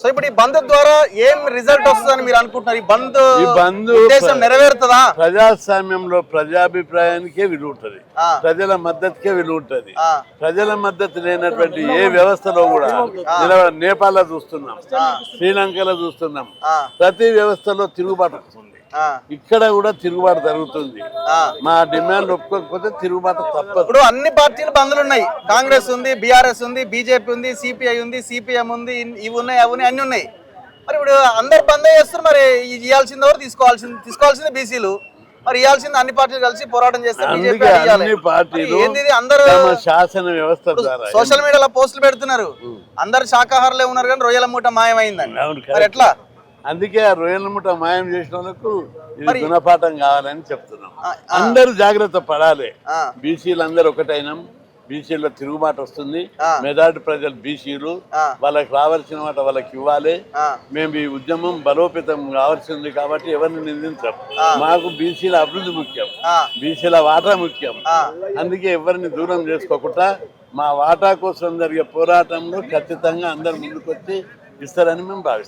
So ఇప్పుడు ఈ బంద్ ద్వారా ఏం రిజల్ట్ వస్తుందని మీరు అనుకుంటున్నారు? ఈ బంద్ ఉద్దేశం నెరవేరుతుందా? ప్రజాస్వామ్యంలో ప్రజాభిప్రాయానికే విలువ ఉంటుంది, ప్రజల మద్దతుకే విలువ ఉంటుంది. ప్రజల మద్దతు లేనటువంటి ఏ వ్యవస్థలో కూడా నేపాల్లో చూస్తున్నాం, శ్రీలంకలో చూస్తున్నాం, ప్రతి వ్యవస్థలో తిరుగుబాటు వస్తుంది. ఇక్కడ కూడా తిరుగుబాటు జరుగుతుంది. మా డిమాండ్ ఒప్పుకోకపోతే తిరుగుబాటు తప్పదు. ఇప్పుడు అన్ని పార్టీలు బంద్లు ఉన్నాయి. కాంగ్రెస్ ఉంది, బీఆర్ఎస్ ఉంది, బీజేపీ ఉంది, సిపిఐ ఉంది, సిపిఎం ఉంది, ఇవి ఉన్నాయి, అవి ఉన్నాయి, అన్ని ఉన్నాయి. మరి ఇప్పుడు అందరు బంద్ చేస్తారు. మరి ఇవ్వాల్సింది ఎవరు? తీసుకోవాల్సింది బీసీలు. మరి ఇవ్వాల్సింది అన్ని పార్టీలు కలిసి పోరాటం చేస్తారు. అన్ని పార్టీలు అందరూ శాసన వ్యవస్థ ద్వారా సోషల్ మీడియాలో పోస్టులు పెడుతున్నారు. అందరు శాకాహారులే ఉన్నారు కానీ రొయ్యల మూట మాయమైందని. మరి ఎట్లా? అందుకే ఆ రొయ్యల ముఠ మాయం చేసిన వాళ్ళకు ఇది గుణపాఠం కావాలని చెప్తున్నాం. అందరూ జాగ్రత్త పడాలి. బీసీలు అందరూ ఒకటైనాం. బీసీలో తిరుగుబాటు వస్తుంది. మెజారిటీ ప్రజలు బీసీలు, వాళ్ళకి రావాల్సిన మాట వాళ్ళకి ఇవ్వాలి. మేము ఈ ఉద్యమం బలోపేతం కావాల్సింది కాబట్టి ఎవరిని నిందించాం. మాకు బీసీల అభివృద్ధి ముఖ్యం, బీసీల వాటా ముఖ్యం. అందుకే ఎవరిని దూరం చేసుకోకుండా మా వాటా కోసం జరిగే పోరాటంలో ఖచ్చితంగా అందరు ముందుకొచ్చి ఇస్తారని మేము భావిస్తాం.